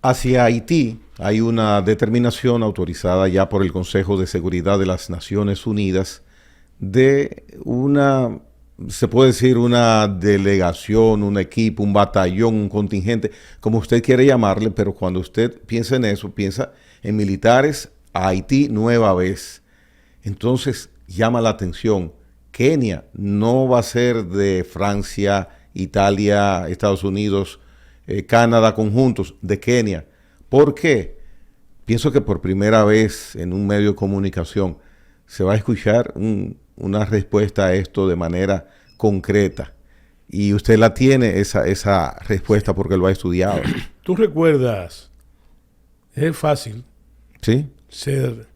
Hacia Haití hay una determinación autorizada ya por el Consejo de Seguridad de las Naciones Unidas de una, se puede decir, una delegación, un equipo, un batallón, un contingente, como usted quiere llamarle, pero cuando usted piensa en eso, piensa en militares a Haití nueva vez. Entonces llama la atención. Kenia no va a ser de Francia, Italia, Estados Unidos, Canadá conjuntos, de Kenia. ¿Por qué? Pienso que por primera vez en un medio de comunicación se va a escuchar una respuesta a esto de manera concreta. Y usted la tiene, esa respuesta, porque lo ha estudiado. Tú recuerdas, es fácil, ¿sí?, ser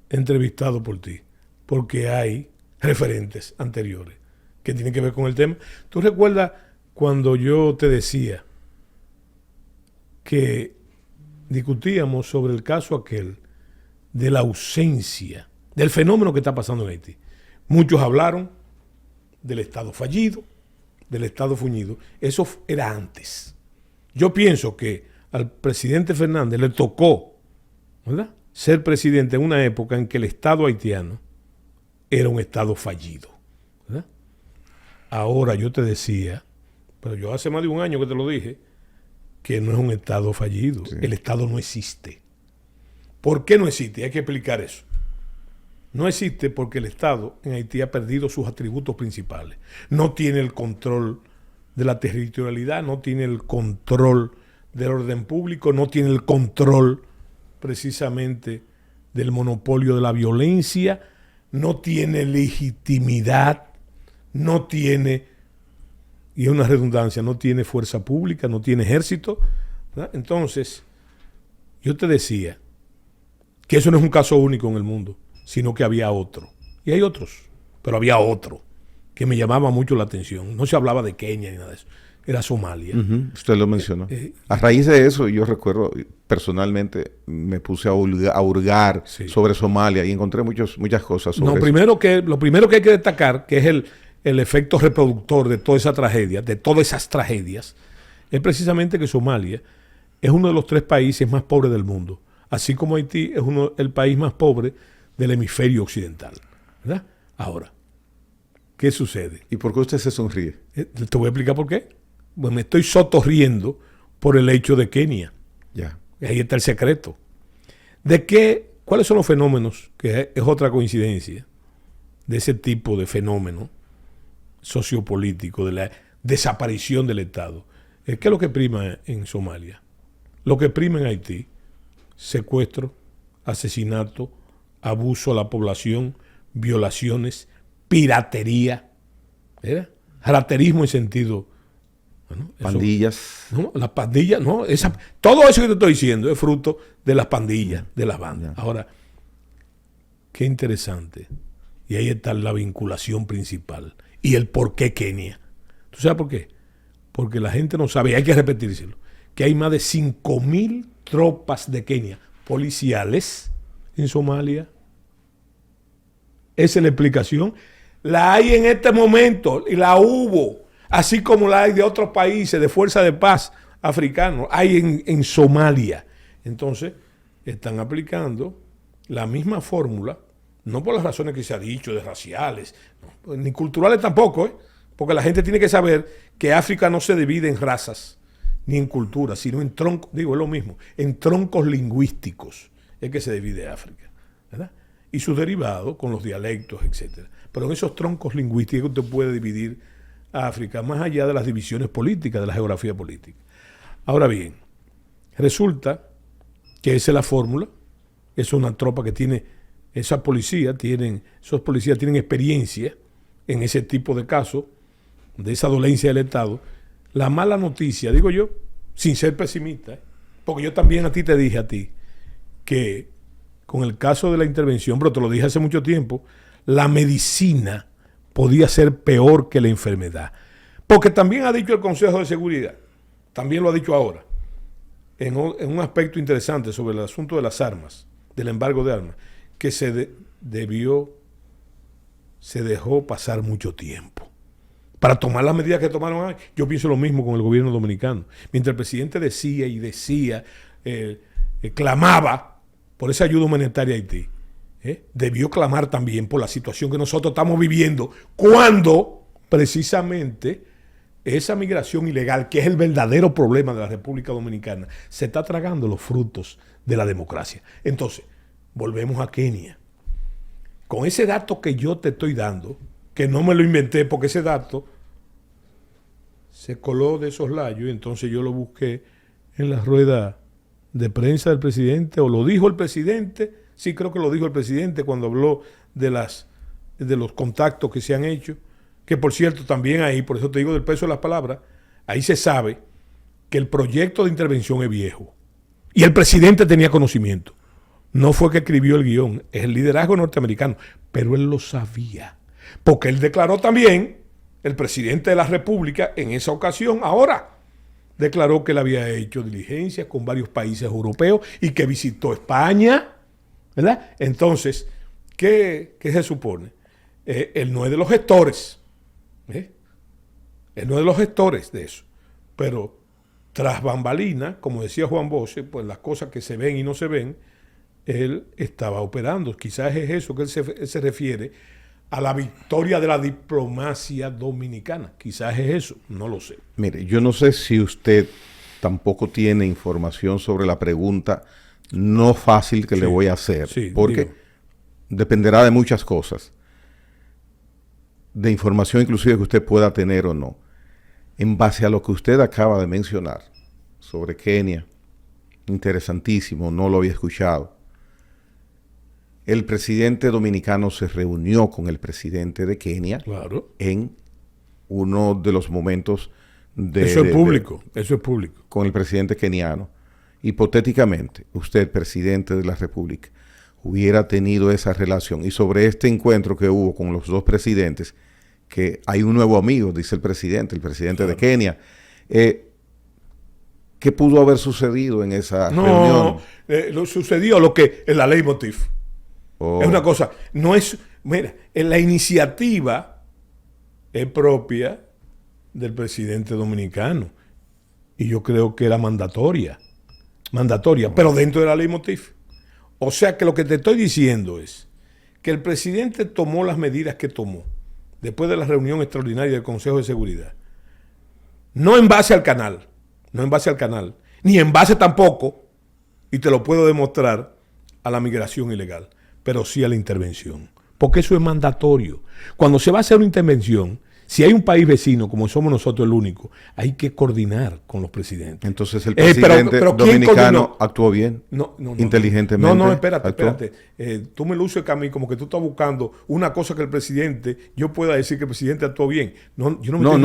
entrevistado por ti, porque hay referentes anteriores que tienen que ver con el tema. ¿Tú recuerdas cuando yo te decía que discutíamos sobre el caso aquel de la ausencia, del fenómeno que está pasando en Haití? Muchos hablaron del Estado fallido, del Estado fuñido. Eso era antes. Yo pienso que al presidente Fernández le tocó, ¿verdad?, ser presidente en una época en que el Estado haitiano era un Estado fallido, ¿verdad? Ahora yo te decía, pero yo hace más de un año que te lo dije, que no es un Estado fallido. Sí. El Estado no existe. ¿Por qué no existe? Hay que explicar eso. No existe porque el Estado en Haití ha perdido sus atributos principales. No tiene el control de la territorialidad, no tiene el control del orden público, no tiene el control precisamente del monopolio de la violencia, no tiene legitimidad, no tiene, y es una redundancia, no tiene fuerza pública, no tiene ejército, ¿verdad? Entonces, yo te decía que eso no es un caso único en el mundo, sino que había otro. Y hay otros, pero había otro que me llamaba mucho la atención. No se hablaba de Kenia ni nada de eso. Era Somalia. Usted lo mencionó. A raíz de eso, yo recuerdo, personalmente, me puse a hurgar sí. sobre Somalia y encontré muchas cosas sobre eso. Lo primero que hay que destacar, que es el efecto reproductor de toda esa tragedia, de todas esas tragedias, es precisamente que Somalia es uno de los 3 países más pobres del mundo, así como Haití es el país más pobre del hemisferio occidental, ¿verdad? Ahora, ¿qué sucede? ¿Y por qué usted se sonríe? Te voy a explicar por qué. Pues me estoy sotorriendo por el hecho de Kenia. Ya. Ahí está el secreto. ¿Cuáles son los fenómenos? Que es otra coincidencia de ese tipo de fenómeno sociopolítico, de la desaparición del Estado. ¿Qué es lo que prima en Somalia? Lo que prima en Haití: secuestro, asesinato, abuso a la población, violaciones, piratería, ¿verdad? Raterismo en sentido... Bueno, pandillas. No, las pandillas, no. Todo eso que te estoy diciendo es fruto de las pandillas, de las bandas. Ahora, qué interesante. Y ahí está la vinculación principal. Y el por qué Kenia. ¿Tú sabes por qué? Porque la gente no sabe, y hay que repetírselo, que hay más de 5,000 tropas de Kenia policiales en Somalia. Esa es la explicación. La hay en este momento y la hubo. Así como la hay de otros países de fuerza de paz africanos, hay en Somalia. Entonces, están aplicando la misma fórmula, no por las razones que se ha dicho, de raciales, no, ni culturales tampoco, porque la gente tiene que saber que África no se divide en razas, ni en culturas, sino en troncos, es lo mismo, en troncos lingüísticos es que se divide África, ¿verdad? Y sus derivados con los dialectos, etc. Pero en esos troncos lingüísticos usted puede dividir a África, más allá de las divisiones políticas, de la geografía política. Ahora bien, resulta que esa es la fórmula, es una tropa que tiene, esos policías tienen experiencia en ese tipo de casos, de esa dolencia del Estado. La mala noticia, digo yo, sin ser pesimista, porque yo también a ti te dije que con el caso de la intervención, pero te lo dije hace mucho tiempo, la medicina podía ser peor que la enfermedad. Porque también ha dicho el Consejo de Seguridad, también lo ha dicho ahora, en un aspecto interesante sobre el asunto de las armas, del embargo de armas, que se dejó pasar mucho tiempo. para tomar las medidas que tomaron ahí. Yo pienso lo mismo con el gobierno dominicano. Mientras el presidente decía y decía, clamaba por esa ayuda humanitaria a Haití, debió clamar también por la situación que nosotros estamos viviendo cuando precisamente esa migración ilegal, que es el verdadero problema de la República Dominicana, se está tragando los frutos de la democracia. Entonces, volvemos a Kenia. Con ese dato que yo te estoy dando, que no me lo inventé porque ese dato se coló de esos layos, y entonces yo lo busqué en la rueda de prensa del presidente, o lo dijo el presidente, sí creo que lo dijo el presidente cuando habló de los contactos que se han hecho, que por cierto también ahí, por eso te digo del peso de las palabras, ahí se sabe que el proyecto de intervención es viejo y el presidente tenía conocimiento. No fue que escribió el guión, es el liderazgo norteamericano, pero él lo sabía, porque él declaró también, el presidente de la República en esa ocasión, ahora, declaró que él había hecho diligencias con varios países europeos y que visitó España, ¿verdad? Entonces, ¿qué se supone? Él no es de los gestores, él no es de los gestores de eso, pero tras bambalina, como decía Juan Bosch, pues las cosas que se ven y no se ven, él estaba operando. Quizás es eso que él se refiere a la victoria de la diplomacia dominicana. Quizás es eso, no lo sé. Mire, yo no sé si usted tampoco tiene información sobre la pregunta no fácil que le voy a hacer, porque dependerá de muchas cosas, de información inclusive que usted pueda tener o no. En base a lo que usted acaba de mencionar sobre Kenia, interesantísimo, no lo había escuchado. El presidente dominicano se reunió con el presidente de Kenia, claro, en uno de los momentos eso es público. Con el presidente keniano. Hipotéticamente, usted, presidente de la República, hubiera tenido esa relación, y sobre este encuentro que hubo con los dos presidentes, que hay un nuevo amigo, dice el presidente claro, de Kenia, ¿qué pudo haber sucedido en esa reunión? Lo sucedió lo que es la leitmotiv. Es una cosa, no es, mira, la iniciativa es propia del presidente dominicano y yo creo que era mandatoria, pero dentro de la leitmotiv. O sea que lo que te estoy diciendo es que el presidente tomó las medidas que tomó después de la reunión extraordinaria del Consejo de Seguridad, no en base al canal, ni en base tampoco, y te lo puedo demostrar, a la migración ilegal, pero sí a la intervención, porque eso es mandatorio. Cuando se va a hacer una intervención, si hay un país vecino, como somos nosotros el único, hay que coordinar con los presidentes. Entonces el presidente dominicano actuó bien, inteligentemente. No, espérate. Tú me luces a mí como que tú estás buscando una cosa que el presidente, yo pueda decir que el presidente actuó bien. No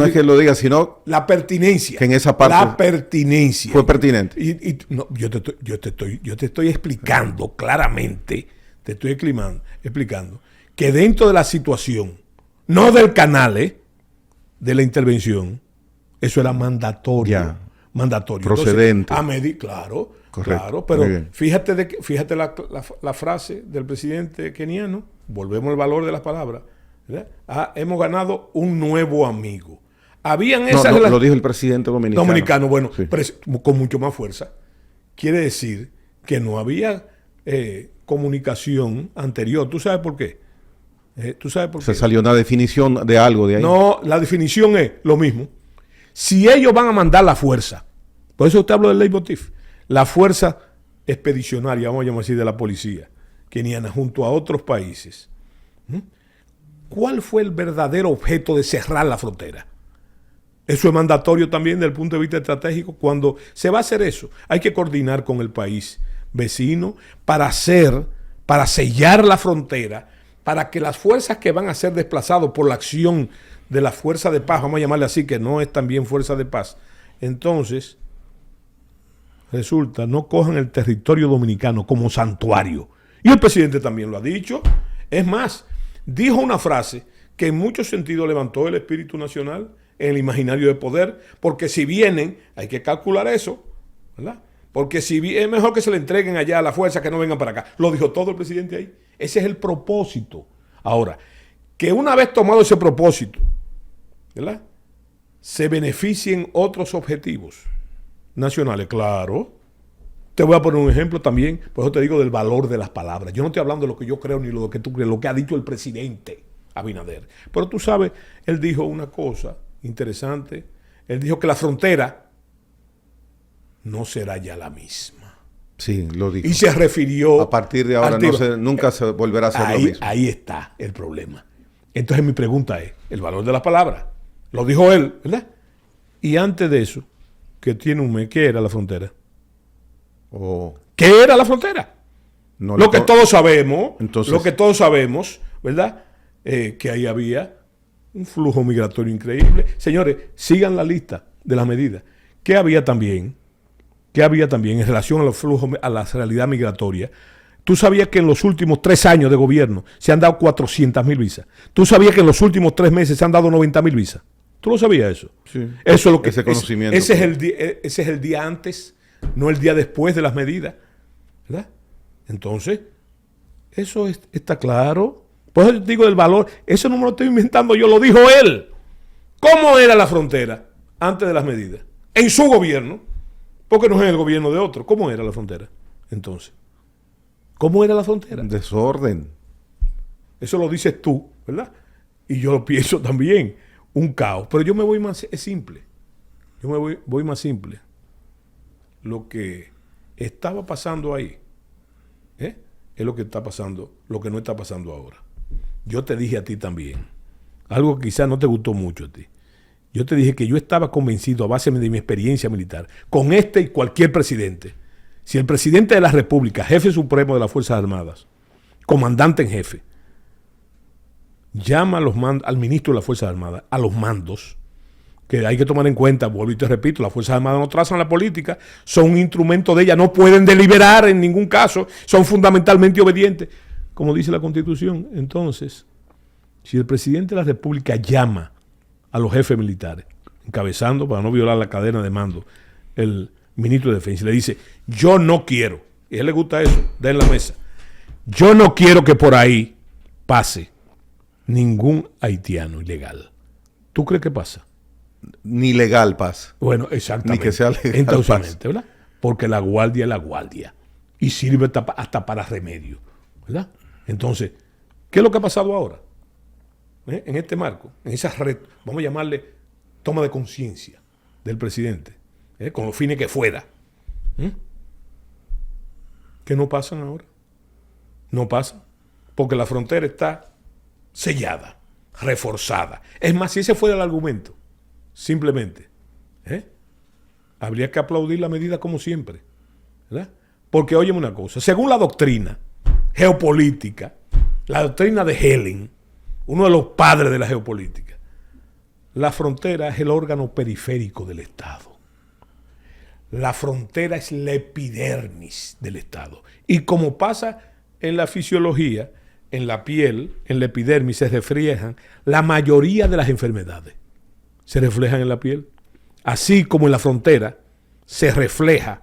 es que lo diga, sino la pertinencia. Que en esa parte la pertinencia. Fue pertinente. Yo te estoy explicando claramente, te estoy explicando que dentro de la situación, no del canal, de la intervención, eso era mandatorio. Mandatorio. Procedente. Entonces, claro, pero fíjate la frase del presidente keniano, volvemos al valor de las palabras, ¿verdad? Hemos ganado un nuevo amigo. Habían esas lo dijo el presidente dominicano. Bueno, sí, con mucho más fuerza. Quiere decir que no había comunicación anterior. ¿Tú sabes por qué? Se salió una definición de algo de ahí. No, la definición es lo mismo. Si ellos van a mandar la fuerza, por eso te hablo del leitmotiv, la fuerza expedicionaria, vamos a llamar así, de la policía keniana junto a otros países, ¿cuál fue el verdadero objeto de cerrar la frontera? Eso es mandatorio también desde el punto de vista estratégico. Cuando se va a hacer eso, hay que coordinar con el país vecino para sellar la frontera, para que las fuerzas que van a ser desplazados por la acción de la fuerza de paz, vamos a llamarle así, que no es también fuerza de paz, entonces resulta, no cojan el territorio dominicano como santuario. Y el presidente también lo ha dicho. Es más, dijo una frase que en muchos sentidos levantó el espíritu nacional en el imaginario de poder, porque si vienen, hay que calcular eso, ¿verdad? Porque si es mejor que se le entreguen allá a la fuerza que no vengan para acá. Lo dijo todo el presidente ahí. Ese es el propósito. Ahora, que una vez tomado ese propósito, ¿verdad?, se beneficien otros objetivos nacionales. Claro. Te voy a poner un ejemplo también, por eso te digo del valor de las palabras. Yo no estoy hablando de lo que yo creo ni de lo que tú crees, lo que ha dicho el presidente Abinader. Pero tú sabes, él dijo una cosa interesante. Él dijo que la frontera no será ya la misma. Sí, lo dijo. Y se refirió... A partir de ahora nunca se volverá a ser lo mismo. Ahí está el problema. Entonces mi pregunta es, el valor de las palabras. Lo dijo él, ¿verdad? Y antes de eso, que tiene un mes, ¿qué era la frontera? ¿Qué era la frontera? No, lo que todos sabemos, entonces, lo que todos sabemos, ¿verdad? Que ahí había un flujo migratorio increíble. Señores, sigan la lista de las medidas. ¿Qué había también en relación a los flujos, a la realidad migratoria? Tú sabías que en los últimos 3 años de gobierno se han dado 400,000 visas. Tú sabías que en los últimos 3 meses se han dado 90,000 visas. ¿Tú lo sabías eso? Sí. Eso es lo que ese conocimiento. Ese es el día antes, no el día después de las medidas, ¿verdad? Entonces, eso está claro. Por eso digo del valor. Eso no me lo estoy inventando yo, lo dijo él. ¿Cómo era la frontera antes de las medidas? En su gobierno, porque no es en el gobierno de otro. ¿Cómo era la frontera entonces? ¿Cómo era la frontera? Desorden. Eso lo dices tú, ¿verdad? Y yo lo pienso también. Un caos. Pero yo me voy más simple. Yo me voy más simple. Lo que estaba pasando ahí es lo que está pasando, lo que no está pasando ahora. Yo te dije a ti también, algo que quizás no te gustó mucho a ti. Yo te dije que yo estaba convencido, a base de mi experiencia militar, con este y cualquier presidente, si el presidente de la República, jefe supremo de las Fuerzas Armadas, comandante en jefe, llama al ministro de las Fuerzas Armadas, a los mandos, que hay que tomar en cuenta, vuelvo y te repito, las Fuerzas Armadas no trazan la política, son un instrumento de ella, no pueden deliberar en ningún caso, son fundamentalmente obedientes, como dice la Constitución. Entonces, si el presidente de la República llama a los jefes militares, encabezando, para no violar la cadena de mando, el ministro de Defensa, y le dice, yo no quiero, y a él le gusta eso, da en la mesa, yo no quiero que por ahí pase ningún haitiano ilegal. ¿Tú crees que pasa? Ni legal pasa. Bueno, exactamente. Ni que sea legal. Entonces, ¿verdad? Porque la guardia es la guardia. Y sirve hasta para remedio. ¿Verdad? Entonces, ¿qué es lo que ha pasado ahora? En este marco, en esa red, vamos a llamarle toma de conciencia del presidente, con los fines que fuera. ¿Qué no pasan ahora? No pasan. Porque la frontera está sellada, reforzada. Es más, si ese fuera el argumento, simplemente, habría que aplaudir la medida como siempre, ¿verdad? Porque, óyeme una cosa, según la doctrina geopolítica, la doctrina de Helen, uno de los padres de la geopolítica, la frontera es el órgano periférico del Estado. La frontera es la epidermis del Estado. Y como pasa en la fisiología, en la piel, en la epidermis se reflejan la mayoría de las enfermedades. Se reflejan en la piel. Así como en la frontera se refleja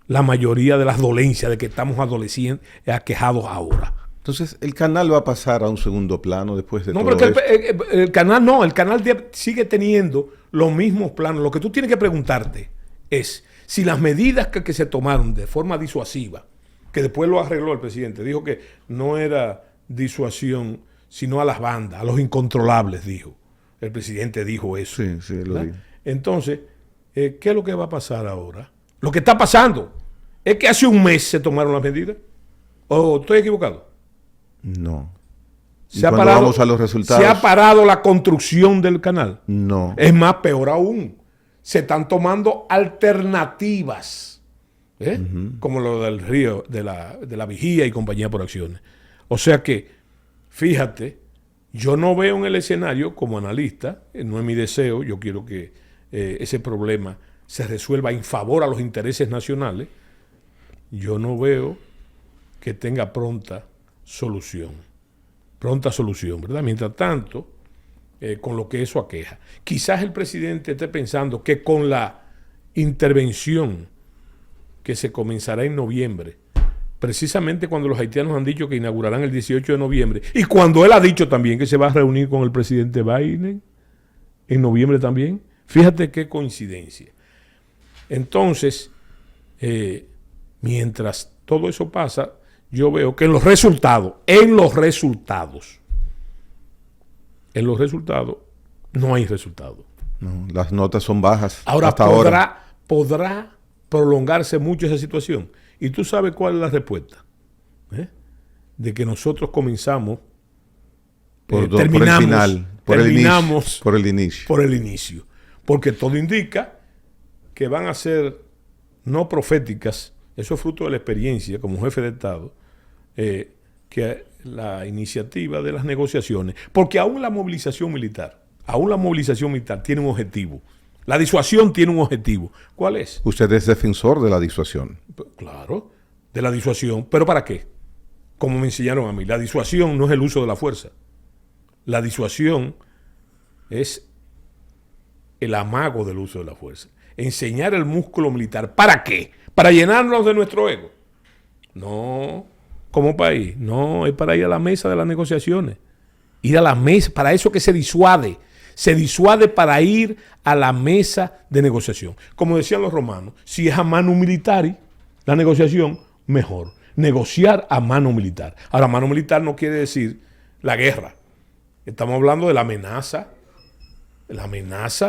la mayoría de las dolencias de que estamos adoleciendo, aquejados ahora. Entonces, ¿el canal va a pasar a un segundo plano después de todo esto? No, pero el canal no. El canal sigue teniendo los mismos planos. Lo que tú tienes que preguntarte es si las medidas que se tomaron de forma disuasiva, que después lo arregló el presidente, dijo que no era disuasión, sino a las bandas, a los incontrolables, dijo. El presidente dijo eso. Sí, lo dijo. Entonces, ¿qué es lo que va a pasar ahora? Lo que está pasando es que hace un mes se tomaron las medidas. ¿O estoy equivocado? No. Vamos a los resultados. ¿Se ha parado la construcción del canal? No. Es más, peor aún. Se están tomando alternativas, como lo del río, de la vigía y compañía por acciones. O sea que, fíjate, yo no veo en el escenario como analista, no es mi deseo, yo quiero que ese problema se resuelva en favor a los intereses nacionales. Yo no veo que tenga pronta solución, ¿verdad? Mientras tanto, con lo que eso aqueja. Quizás el presidente esté pensando que con la intervención que se comenzará en noviembre, precisamente cuando los haitianos han dicho que inaugurarán el 18 de noviembre, y cuando él ha dicho también que se va a reunir con el presidente Biden en noviembre también. Fíjate qué coincidencia. Entonces, mientras todo eso pasa, yo veo que en los resultados, no hay resultado. No, las notas son bajas. Ahora hasta ahora. podrá prolongarse mucho esa situación. ¿Y tú sabes cuál es la respuesta? De que nosotros comenzamos, terminamos por el inicio. Porque todo indica que van a ser no proféticas, eso es fruto de la experiencia como jefe de Estado, que la iniciativa de las negociaciones, porque aún la movilización militar tiene un objetivo. La disuasión tiene un objetivo. ¿Cuál es? Usted es defensor de la disuasión. Claro, de la disuasión. ¿Pero para qué? Como me enseñaron a mí, la disuasión no es el uso de la fuerza. La disuasión es el amago del uso de la fuerza. Enseñar el músculo militar. ¿Para qué? ¿Para llenarnos de nuestro ego? No, como país. No, es para ir a la mesa de las negociaciones. Ir a la mesa, para eso que se disuade. Se disuade para ir a la mesa de negociación. Como decían los romanos, si es a mano militari, la negociación, mejor. Negociar a mano militar. Ahora, mano militar no quiere decir la guerra. Estamos hablando de la amenaza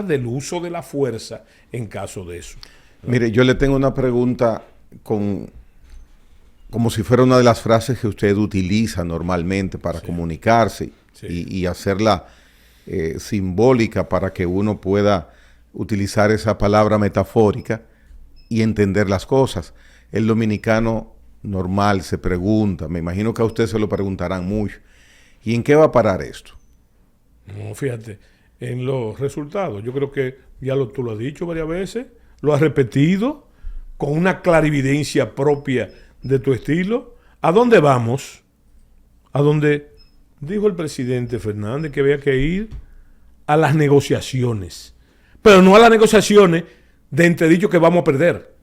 del uso de la fuerza en caso de eso. Mire, yo le tengo una pregunta como si fuera una de las frases que usted utiliza normalmente para comunicarse y hacerla simbólica para que uno pueda utilizar esa palabra metafórica y entender las cosas. El dominicano normal se pregunta, me imagino que a usted se lo preguntarán mucho, ¿y en qué va a parar esto? No, fíjate, en los resultados, yo creo que tú lo has dicho varias veces, lo has repetido con una clarividencia propia de tu estilo. ¿A dónde vamos? A donde dijo el presidente Fernández que había que ir a las negociaciones, pero no a las negociaciones de entredicho que vamos a perder,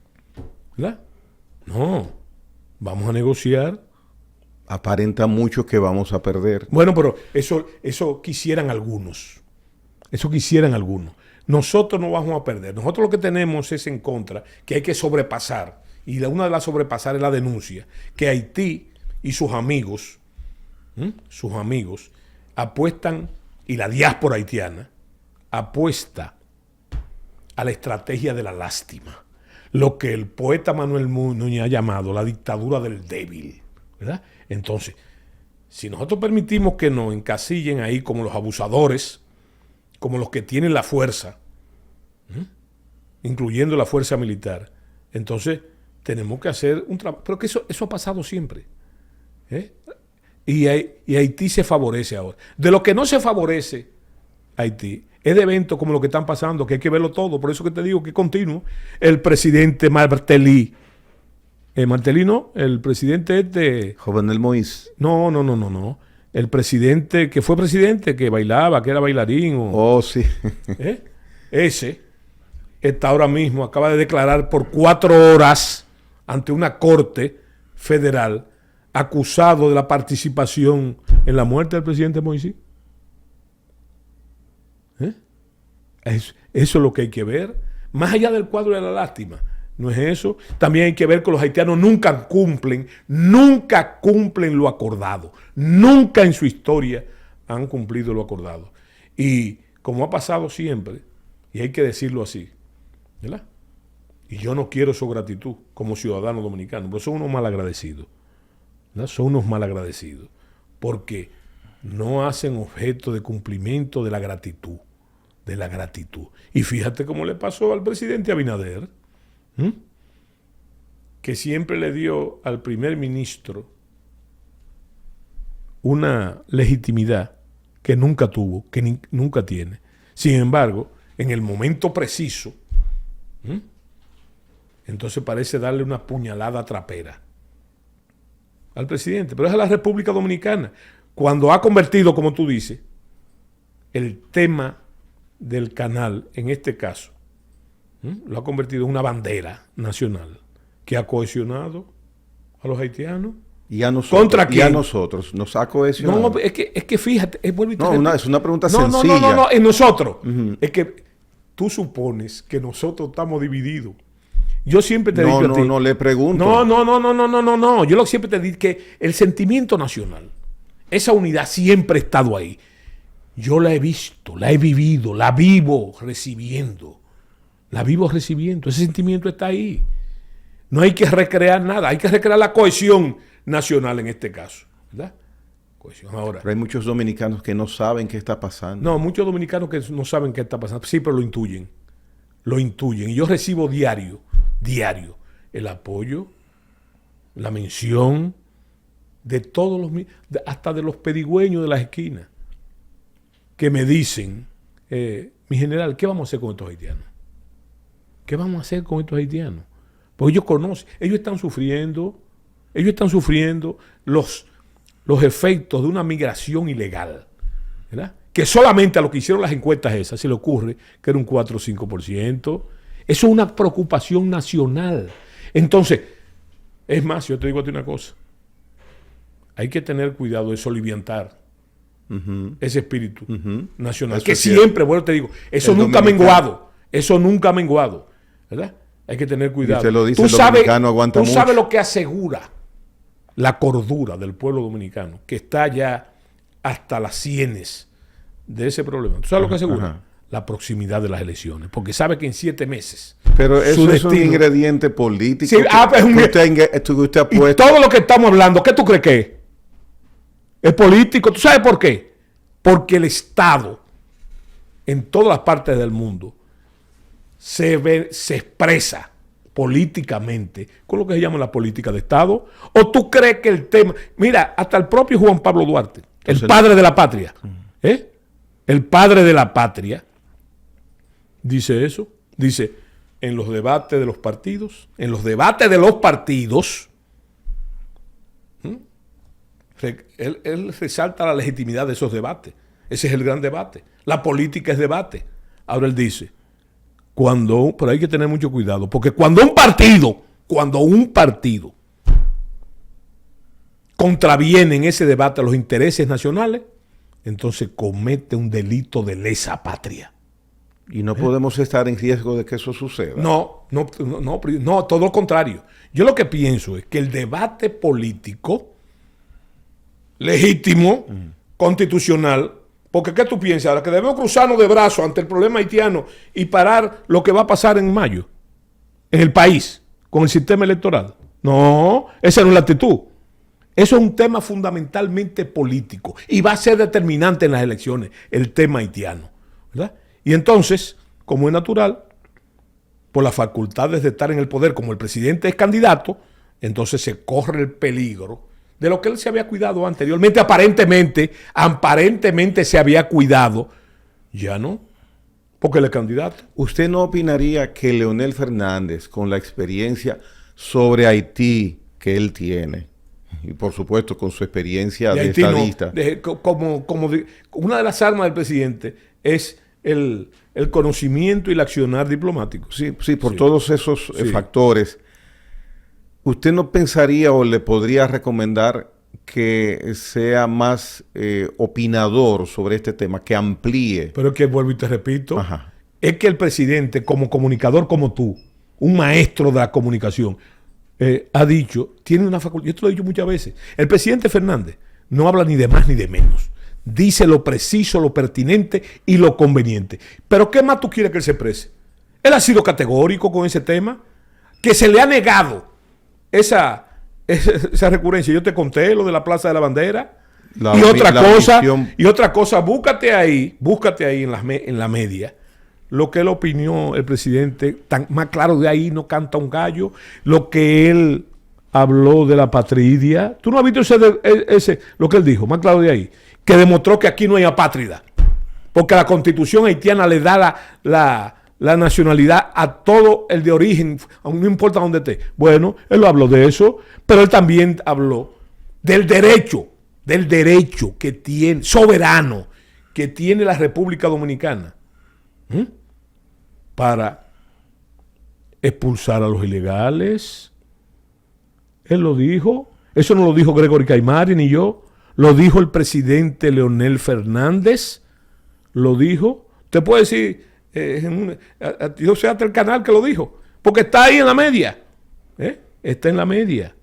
¿verdad? No, vamos a negociar. Aparenta mucho que vamos a perder. Bueno, pero eso quisieran algunos. Nosotros no vamos a perder. Nosotros lo que tenemos es en contra, que hay que sobrepasar. Y una de las sobrepasar es la denuncia, que Haití y sus amigos apuestan, y la diáspora haitiana apuesta a la estrategia de la lástima. Lo que el poeta Manuel Núñez ha llamado la dictadura del débil, ¿verdad? Entonces, si nosotros permitimos que nos encasillen ahí como los abusadores, como los que tienen la fuerza, incluyendo la fuerza militar, entonces tenemos que hacer un trabajo. Pero que eso ha pasado siempre. Y Haití se favorece ahora. De lo que no se favorece Haití es de eventos como lo que están pasando, que hay que verlo todo. Por eso que te digo que es continuo. El presidente Martelly, el presidente Jovenel Moïse. No. El presidente, que fue presidente, que bailaba, que era bailarín. Oh, sí. Ese está ahora mismo, acaba de declarar por 4 horas ante una corte federal, acusado de la participación en la muerte del presidente Moïse. Eso es lo que hay que ver. Más allá del cuadro de la lástima. No es eso. También hay que ver que los haitianos nunca cumplen lo acordado. Nunca en su historia han cumplido lo acordado. Y como ha pasado siempre, y hay que decirlo así, ¿verdad? Y yo no quiero su gratitud como ciudadano dominicano, pero son unos malagradecidos. ¿Verdad? Son unos malagradecidos. Porque no hacen objeto de cumplimiento de la gratitud. Y fíjate cómo le pasó al presidente Abinader, que siempre le dio al primer ministro una legitimidad que nunca tuvo, que nunca tiene. Sin embargo, en el momento preciso, entonces parece darle una puñalada trapera al presidente. Pero es a la República Dominicana, cuando ha convertido, como tú dices, el tema del canal, en este caso, lo ha convertido en una bandera nacional que ha cohesionado a los haitianos, Y a nosotros, ¿Contra quién? Y a nosotros nos ha cohesionado. No, es que fíjate, es una pregunta no, sencilla. no, en nosotros. Es que tú supones que nosotros estamos divididos. Yo siempre te digo a ti. No, le pregunto. No. Yo siempre te digo que el sentimiento nacional, esa unidad siempre ha estado ahí. Yo la he visto, la he vivido, la vivo recibiendo. Ese sentimiento está ahí. No hay que recrear nada, hay que recrear la cohesión nacional en este caso, ¿verdad? Cohesión ahora. Pero hay muchos dominicanos que no saben qué está pasando. No, muchos dominicanos que no saben qué está pasando. Sí, pero lo intuyen. Y yo recibo diario, el apoyo, la mención de todos hasta de los pedigüeños de las esquinas, que me dicen, mi general, ¿qué vamos a hacer con estos haitianos? Porque ellos conocen, ellos están sufriendo los efectos de una migración ilegal, ¿verdad? Que solamente a lo que hicieron las encuestas esas se le ocurre que era un 4 o 5%. Eso es una preocupación nacional. Entonces, es más, yo te digo a ti una cosa. Hay que tener cuidado de soliviantar ese espíritu nacional. Eso que siempre, bueno, te digo, eso nunca ha menguado. ¿Verdad? Hay que tener cuidado. Y te lo dice el dominicano, aguanta mucho. Tú sabes lo que asegura la cordura del pueblo dominicano, que está ya hasta las sienes de ese problema. ¿Tú sabes lo que asegura? La proximidad de las elecciones. Porque sabe que en 7 meses... Pero eso es un ingrediente político. Sí, usted ha puesto. Y todo lo que estamos hablando, ¿qué tú crees que es? Es político. ¿Tú sabes por qué? Porque el Estado, en todas las partes del mundo, se expresa políticamente con lo que se llama la política de Estado. ¿O tú crees que el tema... Mira, hasta el propio Juan Pablo Duarte, el padre de la patria, el padre de la patria, dice eso. Dice, en los debates de los partidos, él resalta la legitimidad de esos debates. Ese es el gran debate. La política es debate. Ahora él dice, pero hay que tener mucho cuidado, porque cuando un partido contraviene en ese debate a los intereses nacionales, entonces comete un delito de lesa patria. Y no podemos estar en riesgo de que eso suceda. No, todo lo contrario. Yo lo que pienso es que el debate político legítimo, constitucional, porque ¿qué tú piensas ahora? Que debemos cruzarnos de brazos ante el problema haitiano y parar lo que va a pasar en mayo en el país con el sistema electoral. No, esa no es la actitud. Eso es un tema fundamentalmente político y va a ser determinante en las elecciones, el tema haitiano, ¿verdad? Y entonces, como es natural, por las facultades de estar en el poder, como el presidente es candidato, entonces se corre el peligro de lo que él se había cuidado anteriormente. Aparentemente se había cuidado, ya no, porque él es candidato. ¿Usted no opinaría que Leonel Fernández, con la experiencia sobre Haití que él tiene, y por supuesto con su experiencia de estadista, una de las armas del presidente es el conocimiento y el accionar diplomático? Sí, por todos esos factores, ¿usted no pensaría o le podría recomendar que sea más opinador sobre este tema, que amplíe? Pero es que vuelvo y te repito, es que el presidente, como comunicador como tú, un maestro de la comunicación, ha dicho, tiene una facultad, yo te lo he dicho muchas veces, el presidente Fernández no habla ni de más ni de menos, dice lo preciso, lo pertinente y lo conveniente. Pero ¿qué más tú quieres que él se exprese? Él ha sido categórico con ese tema, que se le ha negado esa recurrencia. Yo te conté lo de la Plaza de la Bandera y otra cosa, búscate ahí en la media lo que él opinó el presidente, más claro de ahí no canta un gallo, lo que él habló de la patridia. ¿Tú no has visto lo que él dijo, más claro de ahí? Que demostró que aquí no hay apátrida, porque la Constitución haitiana le da la nacionalidad a todo el de origen, no importa dónde esté. Bueno, él habló de eso, pero él también habló del derecho que tiene, soberano, que tiene la República Dominicana para expulsar a los ilegales. Él lo dijo. Eso no lo dijo Gregory Caimari ni yo. Lo dijo el presidente Leonel Fernández. Lo dijo. Te puedo decir, yo sé hasta el canal que lo dijo. Porque está ahí en la media. Está en la media.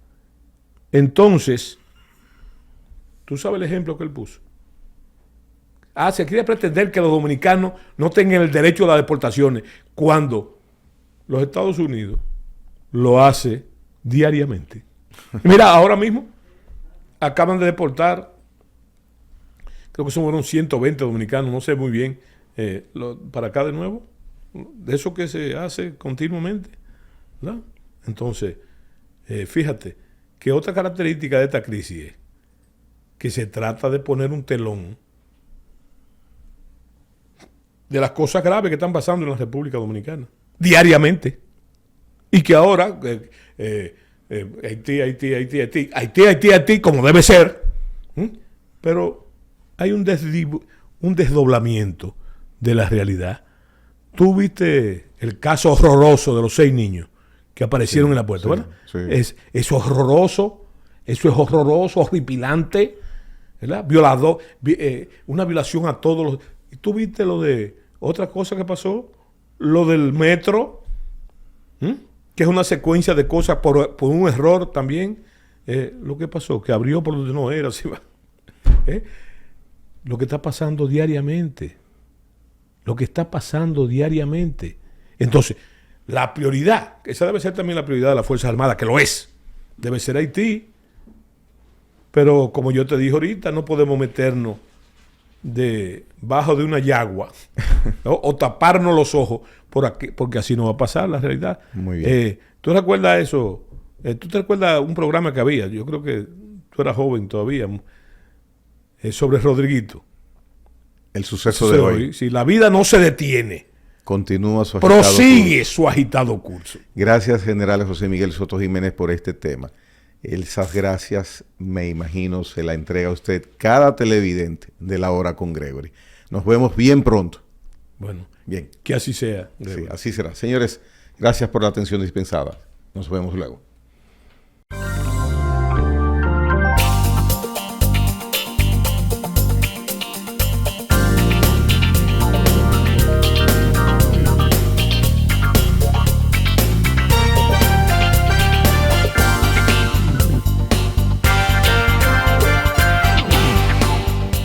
Entonces, tú sabes el ejemplo que él puso. Se quiere pretender que los dominicanos no tengan el derecho a las deportaciones cuando los Estados Unidos lo hace diariamente. Mira, ahora mismo acaban de deportar, creo que fueron 120 dominicanos, no sé muy bien, para acá de nuevo, de eso que se hace continuamente, ¿verdad? Entonces, fíjate que otra característica de esta crisis es que se trata de poner un telón de las cosas graves que están pasando en la República Dominicana diariamente, y que ahora Haití, como debe ser, pero hay un desdoblamiento de la realidad. Tú viste el caso horroroso de los 6 niños que aparecieron en la puerta, ¿verdad? Sí. Eso es horroroso, horripilante, ¿verdad? Violador, una violación a todos los... ¿Y tú viste lo de otra cosa que pasó? Lo del metro, que es una secuencia de cosas por un error también. Lo que pasó, que abrió por donde no era. ¿Sí? Lo que está pasando diariamente. Entonces, la prioridad, esa debe ser también la prioridad de las Fuerzas Armadas, que lo es, debe ser Haití. Pero como yo te dije ahorita, no podemos meternos debajo de una yagua, ¿no? O taparnos los ojos porque así no va a pasar la realidad. Muy bien. ¿Tú recuerdas eso? ¿Tú te recuerdas un programa que había? Yo creo que tú eras joven todavía, sobre Rodriguito. El suceso de hoy. Si la vida no se detiene, continúa su agitado prosigue su agitado curso. Gracias, general José Miguel Soto Jiménez, por este tema. Esas gracias, me imagino, se la entrega a usted cada televidente de La Hora con Gregory. Nos vemos bien pronto. Bueno, bien. Que así sea. Sí, así será. Señores, gracias por la atención dispensada. Nos vemos luego.